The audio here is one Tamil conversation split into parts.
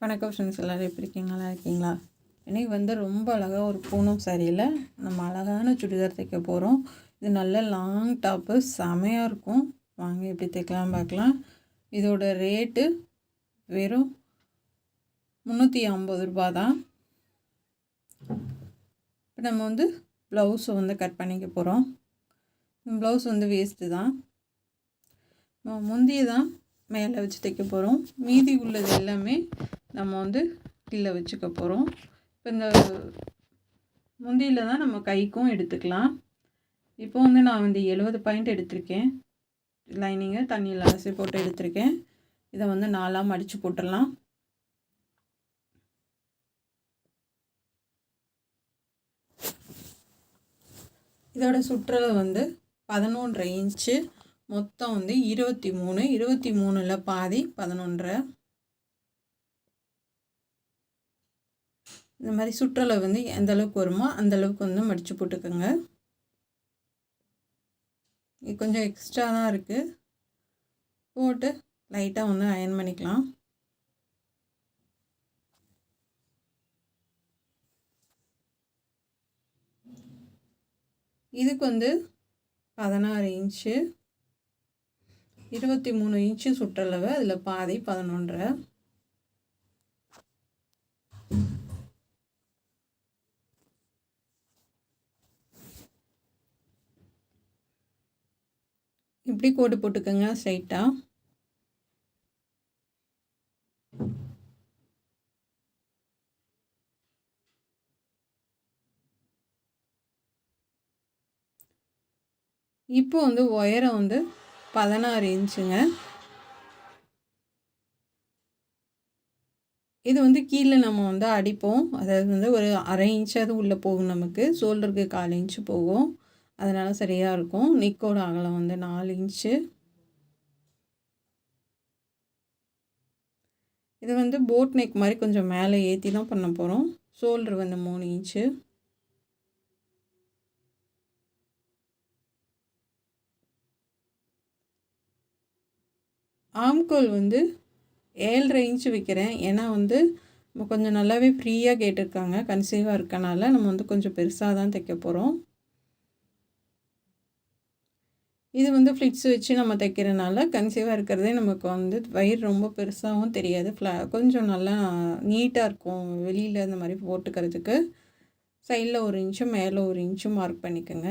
வணக்கம் ஃப்ரெண்ட்ஸ், எல்லோரும் எப்படி இருக்கீங்க? நல்லா இருக்கீங்களா? இன்றைக்கி வந்து ரொம்ப அழகாக ஒரு பூனம் சாரியில் நம்ம அழகான சுடிதார் தைக்க போகிறோம். இது நல்ல லாங் டாப்பு, செமையாக இருக்கும். வாங்க எப்படி தைக்கலாம் பார்க்கலாம். இதோட ரேட்டு வெறும் 350 ரூபா தான். இப்போ நம்ம வந்து ப்ளவுஸை வந்து கட் பண்ணிக்க போகிறோம். ப்ளவுஸ் வந்து வேஸ்ட்டு தான். முந்தியை தான் மேலே வச்சு தைக்க போகிறோம். மீதி உள்ளது எல்லாமே நம்ம வந்து கீழே வச்சுக்க போகிறோம். இப்போ இந்த முந்தியில் தான் நம்ம கைக்கும் எடுத்துக்கலாம். இப்போ வந்து நான் வந்து 70 பாயிண்ட் எடுத்திருக்கேன். லைனிங்கை தண்ணியில் அலசி போட்டு எடுத்திருக்கேன். இதை வந்து 4ஆக மடித்து போட்டுடலாம். இதோட சுற்றளவு வந்து 11.5 இன்ச்சு. மொத்தம் வந்து 23 பாதி 11.5. இந்த மாதிரி சுற்றளவு வந்து எந்த அளவுக்கு வருமோ அந்த அளவுக்கு வந்து மடித்து போட்டுக்கோங்க. இது கொஞ்சம் எக்ஸ்ட்ரா தான் இருக்குது. போட்டு லைட்டாக வந்து அயர்ன் பண்ணிக்கலாம். இதுக்கு வந்து 16 இன்ச்சு, 23 இன்ச்சு சுற்றளவு, அதில் பாதி 11.5. இப்படி கோடு போட்டுக்கோங்க ஸ்ட்ரைட்டாக. இப்போ வந்து உயரம் வந்து 16 இன்ச்சுங்க. இது வந்து கீழே நம்ம வந்து அடிப்போம். அதாவது வந்து ஒரு 1/2 இன்ச்சாவது உள்ளே போகும். நமக்கு ஷோல்டருக்கு 1/4 இன்ச்சு போகும். அதனால் சரியாக இருக்கும். நெக்கோட அகலம் வந்து 4 இன்ச்சு. இது வந்து போட் நெக் மாதிரி கொஞ்சம் மேலே ஏற்றி தான் பண்ண போகிறோம். ஷோல்டர் வந்து 3 இன்ச்சு. ஆம்கோல் வந்து 7.5 இன்ச்சு வைக்கிறேன். ஏன்னா வந்து நம்ம கொஞ்சம் நல்லாவே ஃப்ரீயாக கேட்டிருக்காங்க. கன்சீவாக இருக்கனால நம்ம வந்து கொஞ்சம் பெருசாக தான் தைக்க போகிறோம். இது வந்து ஃப்ளிட்ஸ் வச்சு நம்ம தைக்கிறனால கன்சீவாக இருக்கிறதே நமக்கு வந்து வயிறு ரொம்ப பெருசாகவும் தெரியாது. கொஞ்சம் நல்லா நீட்டாக இருக்கும். வெளியில் இந்த மாதிரி போட்டுக்கிறதுக்கு சைடில் 1 இன்ச்சும் மேலே 1 இன்ச்சும் மார்க் பண்ணிக்கோங்க.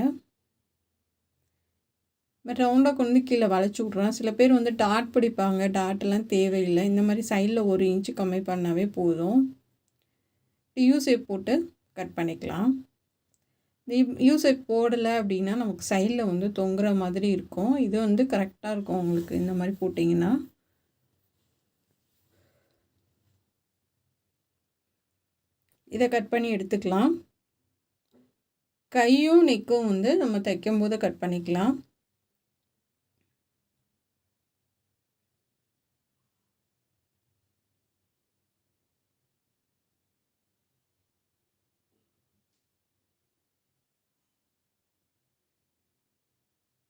பட் ரவுண்டாக கொண்டு கீழே வளைச்சி விட்றோம். சில பேர் வந்து டாட் பிடிப்பாங்க. டாட்டெல்லாம் தேவையில்லை. இந்த மாதிரி சைடில் 1 இன்ச்சு கம்மி பண்ணாவே போதும். யூ ஷேப் போட்டு கட் பண்ணிக்கலாம். யூ ஷேப் போடலை அப்படின்னா நமக்கு சைடில் வந்து தொங்குற மாதிரி இருக்கும். இது வந்து கரெக்டாக இருக்கும் உங்களுக்கு இந்த மாதிரி போட்டிங்கன்னா. இதை கட் பண்ணி எடுத்துக்கலாம். கையும் நெக்கும் வந்து நம்ம தைக்கும்போது கட் பண்ணிக்கலாம்.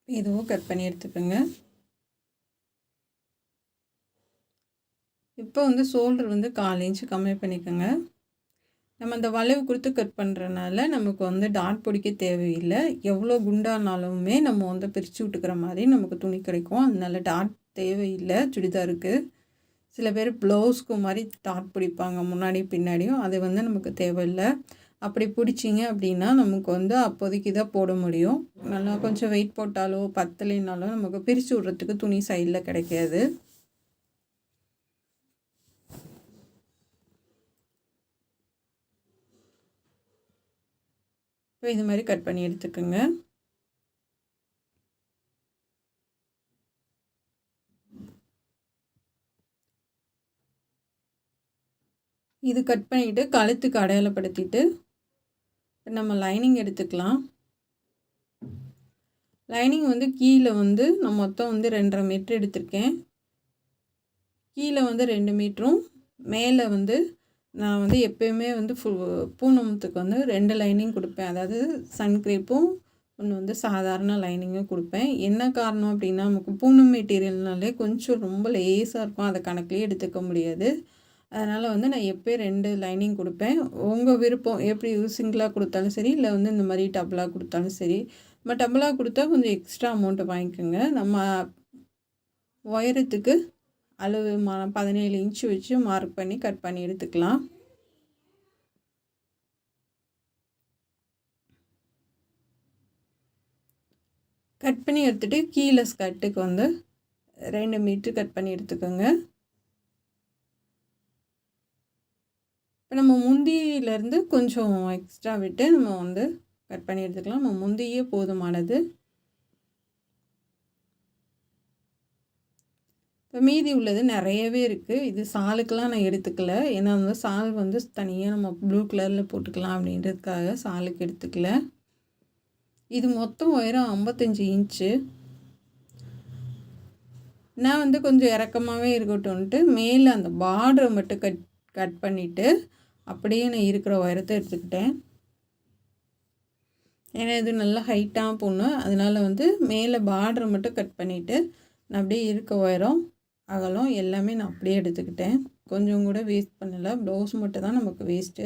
இதுவும் கட் பண்ணி எடுத்துக்கோங்க. இப்போ வந்து ஷோல்டர் வந்து 1/4 இன்ச்சு கம்மி பண்ணிக்கோங்க. நம்ம அந்த வளைவு கொடுத்து கட் பண்ணுறனால நமக்கு வந்து டாட் பிடிக்க தேவையில்லை. எவ்வளோ குண்டானாலுமே நம்ம வந்து பிரித்து விட்டுக்கிற மாதிரி நமக்கு துணி கிடைக்கும். அதனால டாட் தேவையில்லை சுடிதாருக்கு. சில பேர் ப்ளவுஸ்க்கு மாதிரி டாட் பிடிப்பாங்க முன்னாடி பின்னாடியும். அது வந்து நமக்கு தேவையில்லை. அப்படி பிடிச்சிங்க அப்படின்னா நமக்கு வந்து அப்போதைக்கு தான் போட முடியும். நல்லா கொஞ்சம் வெயிட் போட்டாலோ பத்தலைனாலோ நமக்கு பிரித்து விட்றதுக்கு துணி சைடில் கிடைக்காது. இப்போ இது மாதிரி கட் பண்ணி எடுத்துக்கோங்க. இது கட் பண்ணிவிட்டு கழுத்துக்கு அடையாளப்படுத்திட்டு நம்ம லைனிங் எடுத்துக்கலாம். லைனிங் வந்து கீழே வந்து நான் மொத்தம் வந்து 2.5 மீட்டர் எடுத்திருக்கேன். கீழே வந்து 2 மீட்டரும் மேலே வந்து நான் வந்து எப்போயுமே வந்து பூனமுத்துக்கு வந்து 2 லைனிங் கொடுப்பேன். அதாவது சன்க்ரேப்பும் ஒன்று வந்து சாதாரண லைனிங்கும் கொடுப்பேன். என்ன காரணம் அப்படின்னா நமக்கு பூனம் மெட்டீரியல்னாலே கொஞ்சம் ரொம்ப லேஸாக இருக்கும். அதை கணக்கிலே எடுத்துக்க முடியாது. அதனால் வந்து நான் எப்போயும் 2 லைனிங் கொடுப்பேன். உங்கள் விருப்பம், எப்படி சிங்கிளாக கொடுத்தாலும் சரி, இல்லை வந்து இந்த மாதிரி டபுளாக கொடுத்தாலும் சரி. நம்ம டபுளாக கொடுத்தா கொஞ்சம் எக்ஸ்ட்ரா அமௌண்ட்டு வாங்கிக்கோங்க. நம்ம உயரத்துக்கு அளவு 17 இன்ச்சு வச்சு மார்க் பண்ணி கட் பண்ணி எடுத்துக்கலாம். கட் பண்ணி எடுத்துகிட்டு கீழே ஸ்கர்ட்டுக்கு வந்து 2 மீட்ரு கட் பண்ணி எடுத்துக்கோங்க. இப்போ நம்ம முந்தியிலேருந்து கொஞ்சம் எக்ஸ்ட்ரா விட்டு நம்ம வந்து கட் பண்ணி எடுத்துக்கலாம். நம்ம முந்தியே போதுமானது. இப்போ மீதி உள்ளது நிறையவே இருக்குது. இது சாலுக்கெலாம் நான் எடுத்துக்கல. ஏன்னா வந்து சால் வந்து தனியாக நம்ம ப்ளூ கலரில் போட்டுக்கலாம் அப்படின்றதுக்காக சாலுக்கு எடுத்துக்கல. இது மொத்தம் உயரம் 55 இன்ச்சு. நான் வந்து கொஞ்சம் இறக்கமாகவே இருக்கட்டும்ன்ட்டு மேலே அந்த பார்டரை மட்டும் கட் பண்ணிவிட்டு அப்படியே நான் இருக்கிற உயரத்தை எடுத்துக்கிட்டேன். ஏன்னா இது நல்லா ஹைட்டாக போடணும். அதனால் வந்து மேலே பார்டரை மட்டும் கட் பண்ணிவிட்டு நான் அப்படியே இருக்க உயரம் அகலம் எல்லாமே நான் அப்படியே எடுத்துக்கிட்டேன். கொஞ்சம் கூட வேஸ்ட் பண்ணலை. ப்ளவுஸ் மட்டும் தான் நமக்கு வேஸ்ட்டு.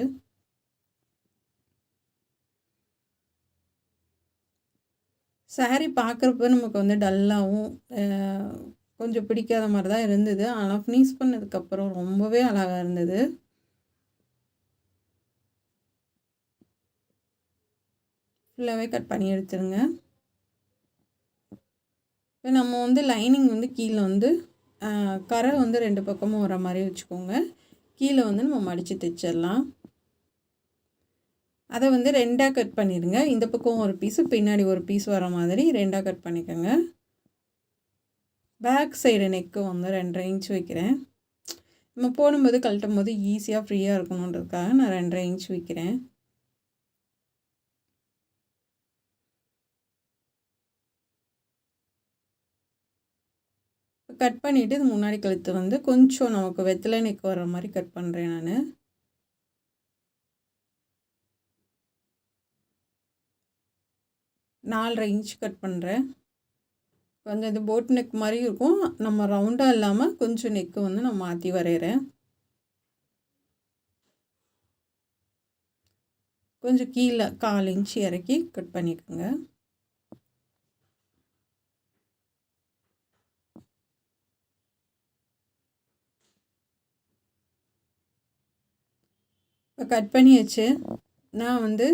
சாரீ பார்க்குறப்ப நமக்கு வந்து டல்லாகவும் கொஞ்சம் பிடிக்காத மாதிரி தான் இருந்தது. ஆனால் ஃபினிஷ் பண்ணதுக்கப்புறம் ரொம்பவே அழகாக இருந்தது. ஃபுல்லாகவே கட் பண்ணி எடுத்துருங்க. இப்போ நம்ம வந்து லைனிங் வந்து கீழே வந்து கரை வந்து 2 பக்கமும் வர மாதிரி வச்சுக்கோங்க. கீழே வந்து நம்ம மடித்து தைச்சிடலாம். அதை வந்து 2ஆக கட் பண்ணிடுங்க. இந்த பக்கம் ஒரு பீஸு, பின்னாடி ஒரு பீஸ் வர மாதிரி 2ஆக கட் பண்ணிக்கோங்க. பேக் சைடு நெக்கு வந்து 2.5 இன்ச் வைக்கிறேன். நம்ம போடும்போது கழட்டும் போது ஈஸியாக ஃப்ரீயாக இருக்கணுன்றதுக்காக நான் 2.5 இன்ச் வைக்கிறேன். கட் பண்ணிவிட்டு இது முன்னாடி கழுத்து வந்து கொஞ்சம் நமக்கு வெத்தலை நெக் வர மாதிரி கட் பண்ணுறேன் நான். நாலரை இன்ச் கட் பண்ணுறேன். கொஞ்சம் இது போட் நெக் மாதிரி இருக்கும். நம்ம ரவுண்டாக இல்லாமல் கொஞ்சம் நெக்கு வந்து நான் மாற்றி வரைகிறேன். கொஞ்சம் கீழே 1/4 இன்ச் இறக்கி கட் பண்ணிக்கோங்க. இப்போ கட் பண்ணியாச்சு. நான் வந்து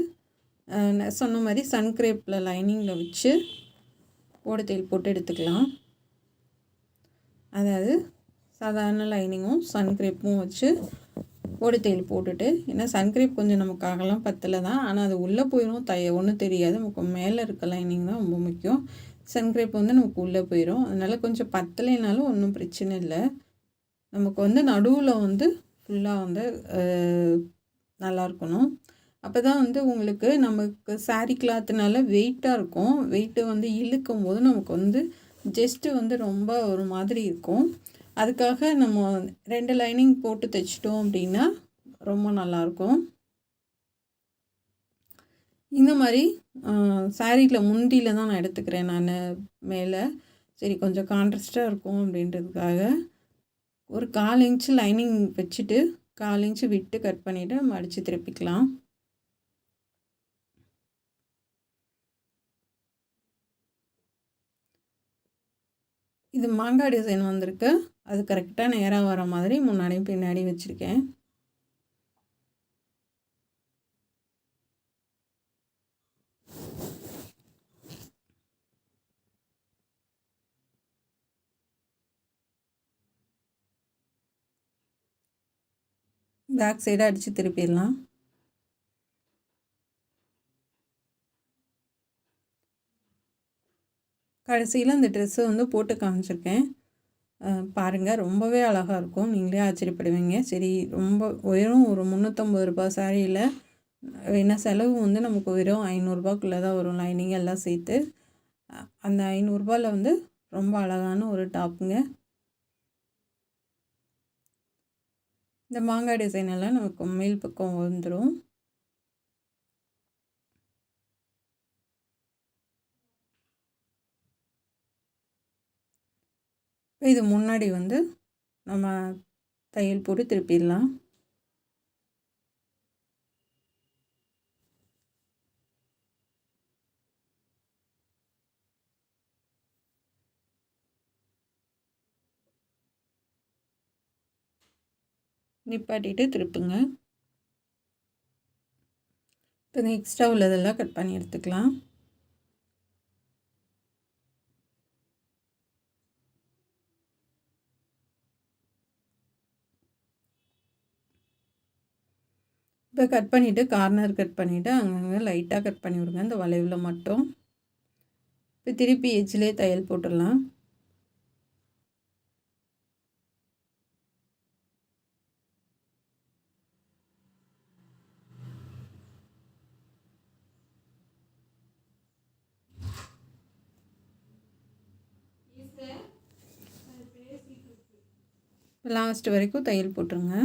சொன்ன மாதிரி சன்க்ரேப்பில் லைனிங்கில் வச்சு ஓடத்தையில் போட்டு எடுத்துக்கலாம். அதாவது சாதாரண லைனிங்கும் சன்க்ரேப்பும் வச்சு ஓடத்தையில் போட்டுட்டு, ஏன்னா சன்க்ரேப் கொஞ்சம் நமக்கு அகலம் பத்தலை தான், ஆனால் அது உள்ளே போயிடும், ஒன்றும் தெரியாது. நமக்கு மேலே இருக்க லைனிங் தான் ரொம்ப முக்கியம். சன்க்ரேப் வந்து நமக்கு உள்ளே போயிடும். அதனால் கொஞ்சம் பத்தலைனாலும் ஒன்றும் பிரச்சனை இல்லை. நமக்கு வந்து நடுவில் வந்து ஃபுல்லாக வந்து நல்லா இருக்கணும். அப்போ தான் வந்து உங்களுக்கு நமக்கு சாரீ கிளாத்துனால வெயிட்டாக இருக்கும். வெயிட்டு வந்து இழுக்கும் போது நமக்கு வந்து ஜஸ்ட்டு வந்து ரொம்ப ஒரு மாதிரி இருக்கும். அதுக்காக நம்ம 2 லைனிங் போட்டு தைச்சிட்டோம் அப்படின்னா ரொம்ப நல்லாயிருக்கும். இந்த மாதிரி சாரீயில் முந்தியில் தான் நான் எடுத்துக்கிறேன் நான் மேலே. சரி கொஞ்சம் கான்ட்ராஸ்ட்டாக இருக்கும் அப்படின்றதுக்காக ஒரு 1/4 இன்ச்சு லைனிங் வச்சுட்டு 1/4 இன்ச்சு விட்டு கட் பண்ணிவிட்டு நம்ம அடித்து திருப்பிக்கலாம். இது மாங்காய் டிசைன் வந்திருக்கு. அது கரெக்டாக நேராக வர மாதிரி முன்னாடியும் பின்னாடி வச்சுருக்கேன். பேக் சைடாக அடித்து திருப்பிடலாம். கடைசியில் இந்த ட்ரெஸ்ஸை வந்து போட்டு காமிச்சிருக்கேன். பாருங்கள், ரொம்பவே அழகாக இருக்கும். நீங்களே ஆச்சரியப்படுவீங்க. சரி, ரொம்ப உயரம் ஒரு 350 ரூபா சாரியில் என்ன செலவு வந்து நமக்கு வெறும் 500 ரூபாக்குள்ளே தான் வரும், லைனிங் எல்லாம் சேர்த்து. அந்த 500 ரூபாயில் வந்து ரொம்ப அழகான ஒரு டாப்புங்க. இந்த மாங்காய் டிசைன் எல்லாம் நமக்கு மேல் பக்கம் வந்துடும். இது முன்னாடி வந்து நம்ம தையல் போட்டு திருப்பிடலாம். நிப்பாட்டிட்டு திருப்புங்க. இப்போ எக்ஸ்ட்ரா உள்ளதெல்லாம் கட் பண்ணி எடுத்துக்கலாம். இப்போ கட் பண்ணிவிட்டு கார்னர் கட் பண்ணிவிட்டு அங்கங்கே லைட்டாக கட் பண்ணி விடுங்க, இந்த வளைவில் மட்டும். இப்போ திருப்பி எட்ஜ்லேயே தையல் போட்டுடலாம். லாஸ்ட் வரைக்கும் தையல் போட்டுருங்க.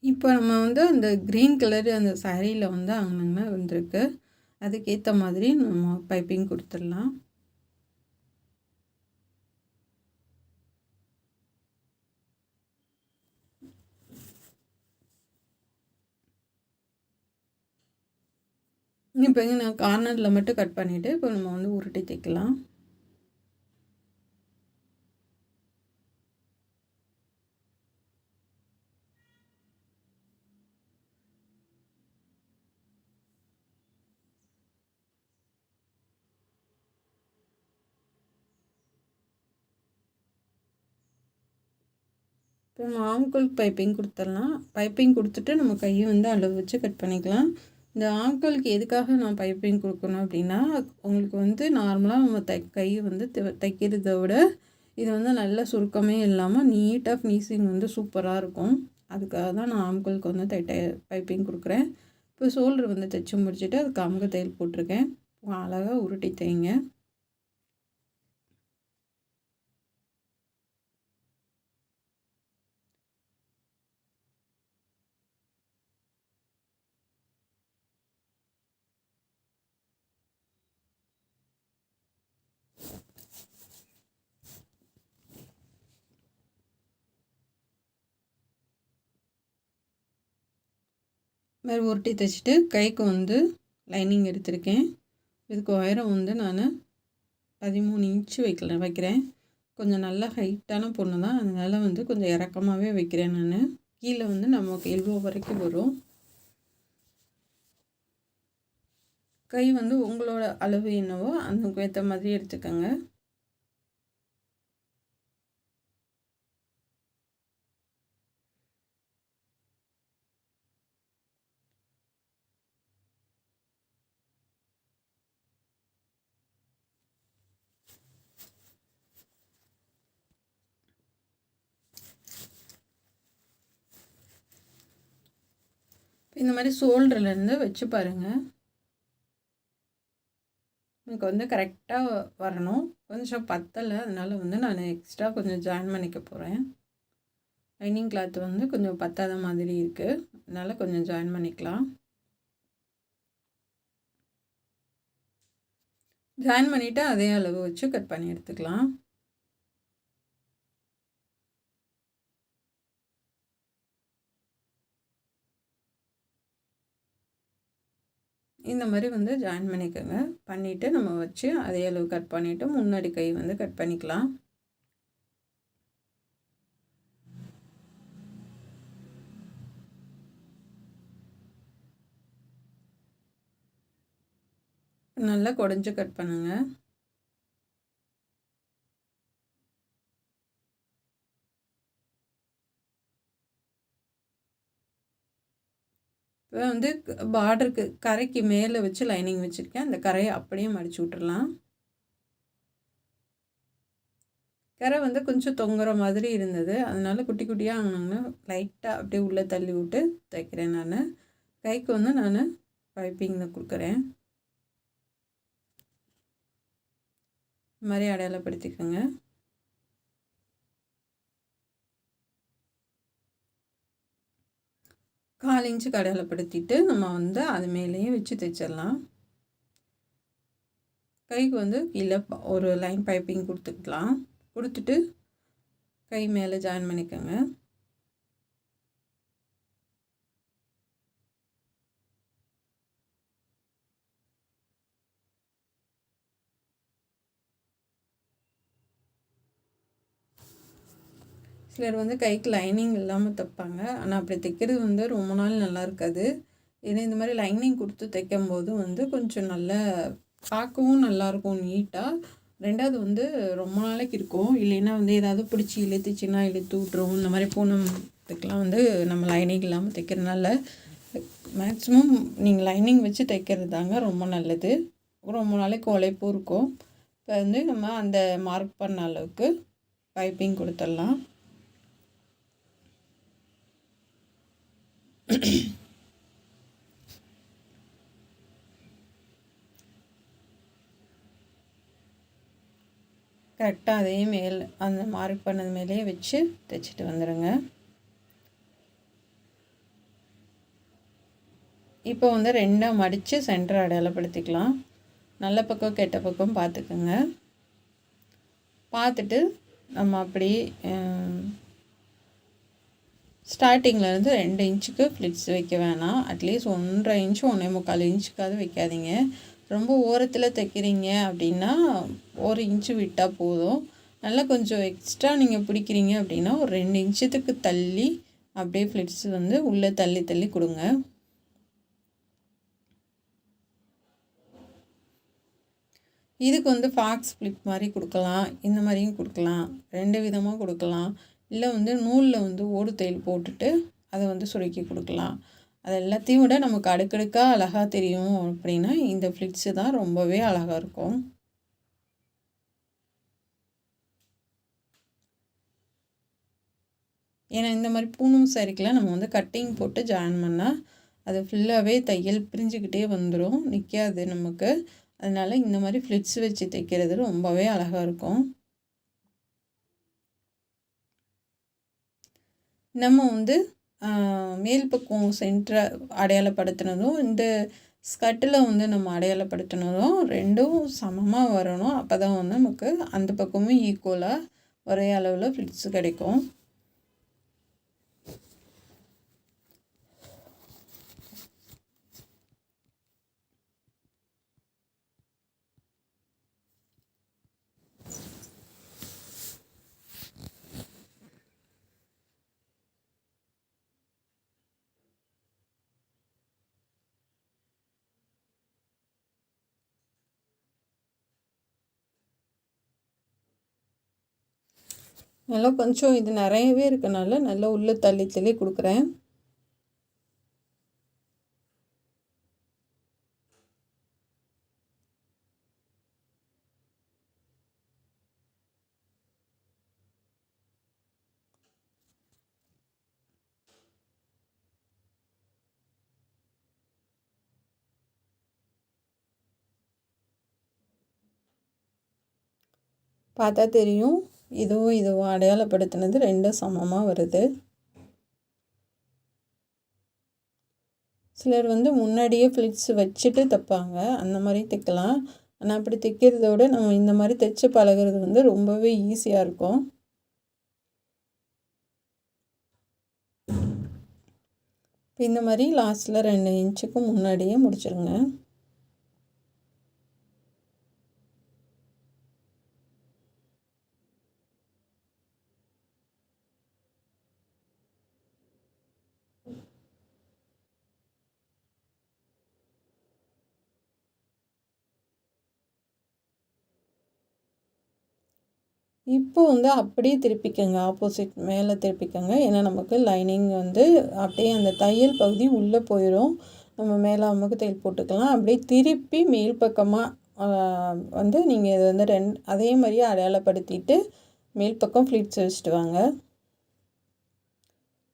இப்போ நம்ம வந்து அந்த க்ரீன் கலர் அந்த சாரியில் வந்து அங்கங்கே வந்திருக்கு, அதுக்கேற்ற மாதிரி நம்ம பைப்பிங் கொடுத்துடலாம். இப்போ நான் கார்னரில் மட்டும் கட் பண்ணிவிட்டு இப்போ நம்ம வந்து உருட்டி தைக்கலாம். இப்போ நம்ம ஆம்கோல் பைப்பிங் கொடுத்துடலாம். பைப்பிங் கொடுத்துட்டு நம்ம கையை வந்து அளவு வச்சு கட் பண்ணிக்கலாம். இந்த ஆம்கோலுக்கு எதுக்காக நான் பைப்பிங் கொடுக்கணும் அப்படின்னா, உங்களுக்கு வந்து நார்மலாக நம்ம கை வந்து தைக்கிறத விட இது வந்து நல்ல சுருக்கமே இல்லாமல் நீட்டாக ஃபினிஷிங் வந்து சூப்பராக இருக்கும். அதுக்காக தான் நான் ஆம்கோலுக்கு வந்து பைப்பிங் கொடுக்குறேன். இப்போ ஷோல்டர் வந்து தைச்சி முடிச்சுட்டு அதுக்கு அமுக தையல் போட்டிருக்கேன். அழகாக உருட்டி தைங்க. மாதிரி உருட்டி தைச்சிட்டு கைக்கு வந்து லைனிங் எடுத்திருக்கேன். இதுக்கு உயரம் வந்து நான் 13 இன்ச்சு வைக்கிறேன். கொஞ்சம் நல்லா ஹைட்டான பொண்ணு தான், அதனால் வந்து கொஞ்சம் இறக்கமாகவே வைக்கிறேன் நான். கீழே வந்து நமக்கு எல்போ வரைக்கும் வரும். கை வந்து உங்களோட அளவு என்னவோ அதுக்கு ஏற்ற மாதிரி எடுத்துக்கோங்க. இந்த மாதிரி ஷோல்டர்லேருந்து வச்சு பாருங்கள். எனக்கு வந்து கரெக்டாக வரணும். கொஞ்சம் பத்தலை, அதனால் வந்து நான் எக்ஸ்ட்ரா கொஞ்சம் ஜாயின் பண்ணிக்க போகிறேன். லைனிங் கிளாத் வந்து கொஞ்சம் பத்தாத மாதிரி இருக்குது, அதனால் கொஞ்சம் ஜாயின் பண்ணிக்கலாம். ஜாயின் பண்ணிவிட்டு அதே அளவு வச்சு கட் பண்ணி எடுத்துக்கலாம். இந்த மாதிரி வந்து ஜாயின் பண்ணிக்கோங்க. பண்ணிவிட்டு நம்ம வச்சு அதே அளவு கட் பண்ணிவிட்டு முன்னாடி கை வந்து கட் பண்ணிக்கலாம். நல்லா குடஞ்சி கட் பண்ணுங்கள். இப்போ வந்து பார்டருக்கு கரைக்கு மேலே வச்சு லைனிங் வச்சுருக்கேன். அந்த கரையை அப்படியே மடித்து விட்டுறலாம். கரை வந்து கொஞ்சம் தொங்குற மாதிரி இருந்தது, அதனால் குட்டி குட்டியாக ஆனாங்கன்னா லைட்டாக அப்படியே உள்ளே தள்ளி விட்டு தைக்கிறேன் நான். கைக்கு வந்து நான் பைப்பிங்கில் கொடுக்குறேன். இந்த மாதிரி அடையாளப்படுத்திக்கோங்க. கால் இன்ச்சுக்கு அடையாளப்படுத்திட்டு நம்ம வந்து அது மேலேயே வச்சு தைச்சிடலாம். கைக்கு வந்து கீழே ஒரு லைன் பைப்பிங் கொடுத்துக்கலாம். கொடுத்துட்டு கை மேலே ஜாயின் பண்ணிக்கோங்க. சிலர் வந்து கைக்கு லைனிங் இல்லாமல் தைப்பாங்க. ஆனால் அப்படி தைக்கிறது வந்து ரொம்ப நாள் நல்லா இருக்காது. ஏன்னா இந்த மாதிரி லைனிங் கொடுத்து தைக்கும் போது வந்து கொஞ்சம் நல்லா பார்க்கவும் நல்லாயிருக்கும் நீட்டாக. ரெண்டாவது வந்து ரொம்ப நாளைக்கு இருக்கும். இல்லைன்னா வந்து ஏதாவது பிடிச்சி இழுத்துச்சின்னா இழுத்து விட்ரும். இந்த மாதிரி பூனத்துக்கெலாம் வந்து நம்ம லைனிங் இல்லாமல் தைக்கிறதுனால மேக்ஸிமம் நீங்கள் லைனிங் வச்சு தைக்கிறது தாங்க ரொம்ப நல்லது. ரொம்ப நாளைக்கு உழைப்பும் இருக்கும். இப்போ வந்து நம்ம அந்த மார்க் பண்ண அளவுக்கு பைப்பிங் கொடுத்துடலாம். கரெக்டாக அதே அந்த மார்க் பண்ணது மேலேயே வச்சு தைச்சிட்டு வந்துடுங்க. இப்போ வந்து ரெண்டாக மடித்து சென்டர் அடையாளப்படுத்திக்கலாம். நல்ல பக்கம் கெட்ட பக்கம் பார்த்துக்குங்க. பார்த்துட்டு நம்ம அப்படி ஸ்டார்டிங்லேருந்து 2 இன்ச்சுக்கு ஃப்ளிட்ஸ் வைக்க வேணாம். அட்லீஸ்ட் 1.5 இன்ச்சு 1.25 இன்ச்சுக்காவது வைக்காதீங்க. ரொம்ப ஓரத்தில் தைக்கிறீங்க அப்படின்னா 1 இன்ச்சு விட்டால் போதும். நல்லா கொஞ்சம் எக்ஸ்ட்ரா நீங்கள் பிடிக்கிறீங்க அப்படின்னா ஒரு 2 இன்ச்சத்துக்கு தள்ளி அப்படியே ஃப்ளிட்ஸ் வந்து உள்ளே தள்ளி தள்ளி கொடுங்க. இதுக்கு வந்து ஃபாக்ஸ் ஃப்ளிப் மாதிரி கொடுக்கலாம், இந்த மாதிரியும் கொடுக்கலாம். 2 விதமாக கொடுக்கலாம். இல்லை வந்து நூலில் வந்து ஓடு தையல் போட்டுட்டு அதை வந்து சுருக்கி கொடுக்கலாம். அது எல்லாத்தையும் விட நமக்கு அடுக்கடுக்காக அழகாக தெரியும் அப்படின்னா இந்த ஃப்ளிட்ஸு தான் ரொம்பவே அழகாக இருக்கும். ஏன்னா இந்த மாதிரி பூனம் சாரிக்கெலாம் நம்ம வந்து கட்டிங் போட்டு ஜாயின் பண்ணால் அது ஃபுல்லாகவே தையல் பிரிஞ்சுக்கிட்டே வந்துடும், நிற்காது நமக்கு. அதனால் இந்த மாதிரி ஃப்ளிட்ஸ் வச்சு தைக்கிறது ரொம்பவே அழகாக இருக்கும். நம்ம வந்து மேல் பக்கம் சென்டரை அடையாளப்படுத்தினதும் இந்த ஸ்கர்ட்டில் வந்து நம்ம அடையாளப்படுத்தினதும் ரெண்டும் சமமாக வரணும். அப்போ தான் வந்து நமக்கு அந்த பக்கமும் ஈக்குவலாக ஒரே அளவில் ஃப்ளிட்ஸ் கிடைக்கும். நல்லா கொஞ்சம் இது நிறையவே இருக்கனால நல்லா உள்ளே தள்ளி தள்ளி கொடுக்குறேன். பார்த்தா தெரியும், இதுவும் அடையாளப்படுத்தினது ரெண்டும் சமமாக வருது. சிலர் வந்து முன்னாடியே ஃப்ளிட்ஸ் வச்சுட்டு தைப்பாங்க, அந்த மாதிரி தைக்கலாம். ஆனால் அப்படி தைக்கிறத விட நம்ம இந்த மாதிரி தைச்சு பழகிறது வந்து ரொம்பவே ஈஸியாக இருக்கும். இப்போ இந்த மாதிரி லாஸ்ட்டில் 2 இன்ச்சுக்கு முன்னாடியே முடிச்சிருங்க. இப்போ வந்து அப்படியே திருப்பிக்கங்க, ஆப்போசிட் மேலே திருப்பிக்கங்க. ஏன்னா நமக்கு லைனிங் வந்து அப்படியே அந்த தையல் பகுதி உள்ளே போயிடும். நம்ம மேலே அமுக்கு தையல் போட்டுக்கலாம். அப்படியே திருப்பி மேல் பக்கமாக வந்து நீங்கள் இது வந்து அதே மாதிரியே அடையாளப்படுத்திட்டு மேல் பக்கம் ஃப்ளிட்ஸ் வச்சுட்டு வாங்க.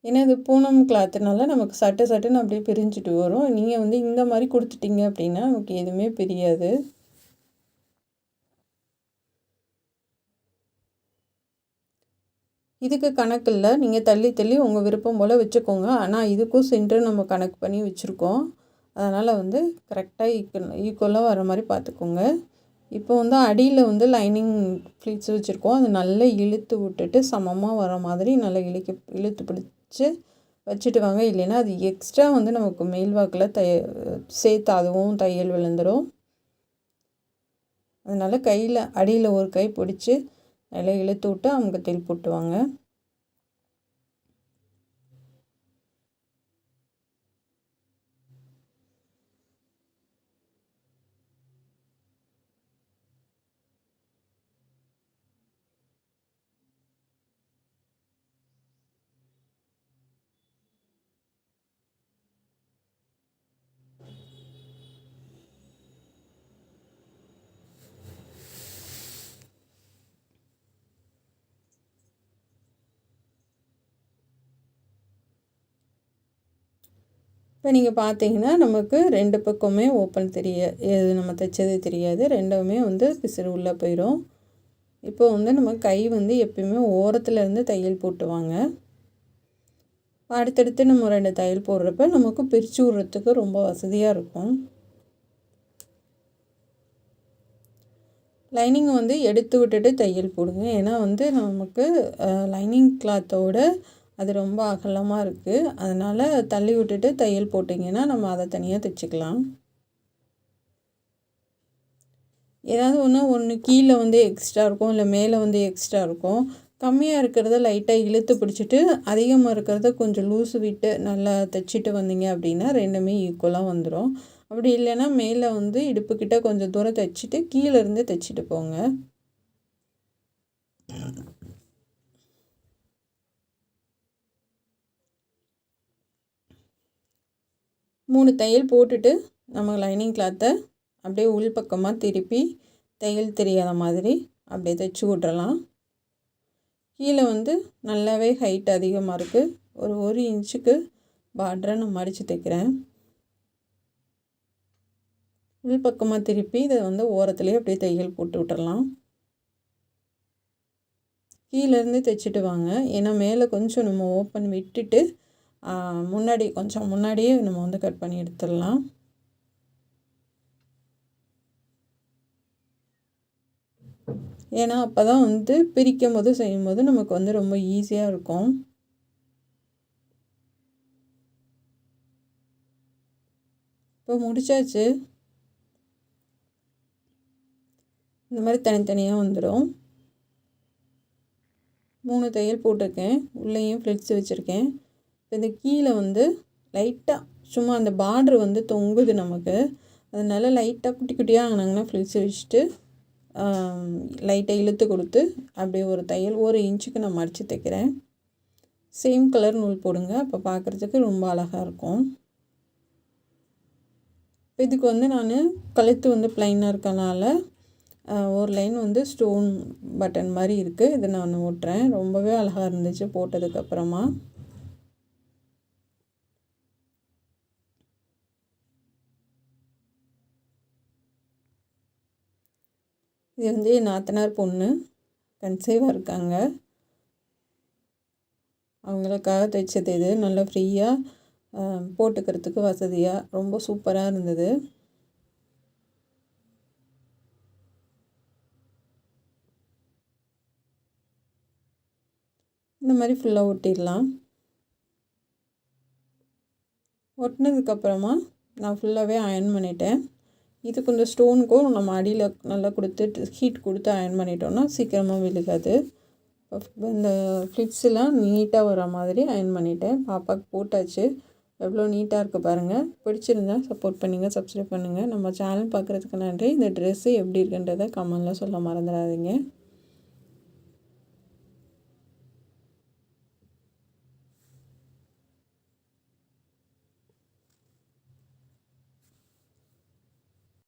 ஏன்னா இது பூனம் கிளாத்துனால நமக்கு சட்டுன்னு அப்படியே பிரிஞ்சுட்டு வரும். நீங்கள் வந்து இந்த மாதிரி கொடுத்துட்டீங்க அப்படின்னா நமக்கு எதுவுமே பிரியாது. இதுக்கு கணக்கு இல்லை, நீங்கள் தள்ளி தள்ளி உங்கள் விருப்பம் போல் வச்சுக்கோங்க. ஆனால் இதுக்கும் சென்டர் நம்ம கணக்கு பண்ணி வச்சுருக்கோம். அதனால் வந்து கரெக்டாக ஈக்குவலாக வர மாதிரி பார்த்துக்கோங்க. இப்போ வந்து அடியில் வந்து லைனிங் ஃப்ளீட்ஸ் வச்சுருக்கோம். அது நல்லா இழுத்து விட்டுட்டு சமமாக வர மாதிரி நல்லா இழுத்து பிடிச்சி வச்சுட்டு வாங்க. இல்லைன்னா அது எக்ஸ்ட்ரா வந்து நமக்கு மேல் வாக்கில் சேர்த்து அதுவும் தையல் விழுந்துடும். அதனால் கையில் அடியில் ஒரு கை பிடிச்சி நல்லா இழுத்து விட்டு அவங்க தையல் போட்டுவாங்க. இப்போ நீங்கள் பார்த்தீங்கன்னா நமக்கு 2 பக்கமே ஓப்பன் எது நம்ம தைச்சது தெரியாது. ரெண்டுமே வந்து பிசுறு உள்ளே போயிடும். இப்போ வந்து நம்ம கை வந்து எப்பயுமே ஓரத்தில் இருந்து தையல் போட்டுவாங்க. அடுத்தடுத்து நம்ம 2 தையல் போடுறப்ப நமக்கு பிரித்து விடுறதுக்கு ரொம்ப வசதியாக இருக்கும். லைனிங் வந்து எடுத்து விட்டுட்டு தையல் போடுங்க. ஏன்னா வந்து நமக்கு லைனிங் கிளாத்தோட அது ரொம்ப அகலமாக இருக்குது. அதனால் தள்ளி விட்டுட்டு தையல் போட்டிங்கன்னா நம்ம அதை தனியாக தைச்சிக்கலாம். ஏதாவது ஒன்று கீழே வந்து எக்ஸ்ட்ரா இருக்கும், இல்லை மேலே வந்து எக்ஸ்ட்ரா இருக்கும். கம்மியாக இருக்கிறத லைட்டாக இழுத்து பிடிச்சிட்டு அதிகமாக இருக்கிறத கொஞ்சம் லூஸு விட்டு நல்லா தைச்சிட்டு வந்தீங்க அப்படின்னா ரெண்டுமே ஈக்குவலாக வந்துடும். அப்படி இல்லைன்னா மேலே வந்து இடுப்புக்கிட்ட கொஞ்சம் தூரம் தைச்சிட்டு கீழே இருந்து தைச்சிட்டு போங்க. மூணு தையல் போட்டுட்டு நம்ம லைனிங் கிளாத்தை அப்படியே உள் பக்கமாக திருப்பி தையல் தெரியாத மாதிரி அப்படியே தைச்சி விட்றலாம். கீழே வந்து நல்லாவே ஹைட் அதிகமாக இருக்குது. ஒரு இன்ச்சுக்கு பார்டரை நான் மடித்து தைக்கிறேன். உள் பக்கமாக திருப்பி இதை வந்து ஓரத்துலேயே அப்படியே தையல் போட்டு விட்டுறலாம். கீழேருந்து தைச்சிட்டு வாங்க. ஏன்னா மேலே கொஞ்சம் நம்ம ஓப்பன் விட்டுட்டு கொஞ்சம் முன்னாடியே நம்ம வந்து கட் பண்ணி எடுத்துடலாம். ஏன்னா அப்போ தான் வந்து பிரிக்கும் போது செய்யும்போது நமக்கு வந்து ரொம்ப ஈஸியாக இருக்கும். இப்போ முடிச்சாச்சு. இந்த மாதிரி தனித்தனியாக வந்துடும். 3 தையல் போட்டிருக்கேன். உள்ளேயும் ஃப்ளிட்ஸ் வச்சுருக்கேன். இப்போ இந்த கீழே வந்து லைட்டாக சும்மா அந்த பார்ட்ரு வந்து தொங்குது நமக்கு. அதனால் லைட்டாக குட்டி குட்டியாக ஆனாங்கன்னா ஃப்ளிட்ஸ் வச்சுட்டு லைட்டாக இழுத்து கொடுத்து அப்படியே ஒரு தையல் 1 இன்ச்சுக்கு நான் மடித்து தைக்கிறேன். சேம் கலர் நூல் போடுங்க. அப்போ பார்க்குறதுக்கு ரொம்ப அழகாக இருக்கும். இதுக்கு வந்து நான் கழுத்து வந்து ப்ளைனாக இருக்கனால ஒரு லைன் வந்து ஸ்டோன் பட்டன் மாதிரி இருக்குது. இதை நான் ஓட்டுறேன். ரொம்பவே அழகாக இருந்துச்சு போட்டதுக்கப்புறமா. இது வந்து என் நாத்தனார் பொண்ணு கன்சீவாக இருக்காங்க. அவங்களுக்காக தைச்சது இது. நல்லா ஃப்ரீயாக போட்டுக்கிறதுக்கு வசதியாக ரொம்ப சூப்பராக இருந்தது. இந்த மாதிரி ஃபுல்லாக ஒட்டிடலாம். ஒட்டினதுக்கப்புறமா நான் ஃபுல்லாகவே அயர்ன் பண்ணிட்டேன். இதுக்கு இந்த ஸ்டோனுக்கும் நம்ம அடியில் நல்லா கொடுத்து ஹீட் கொடுத்து அயர்ன் பண்ணிட்டோம்னா சீக்கிரமாக விழுகாது. இந்த ஃப்ளிட்ஸ்லாம் நீட்டாக வர மாதிரி அயர்ன் பண்ணிட்டேன். பாப்பாவுக்கு போட்டாச்சு. எவ்வளோ நீட்டாக இருக்குது பாருங்கள். பிடிச்சிருந்தா சப்போர்ட் பண்ணுங்கள், சப்ஸ்கிரைப் பண்ணுங்கள். நம்ம சேனல் பார்க்குறதுக்கு நன்றி. இந்த ட்ரெஸ்ஸு எப்படி இருக்குன்றதை கமெண்ட்டில் சொல்ல மறந்துடாதீங்க.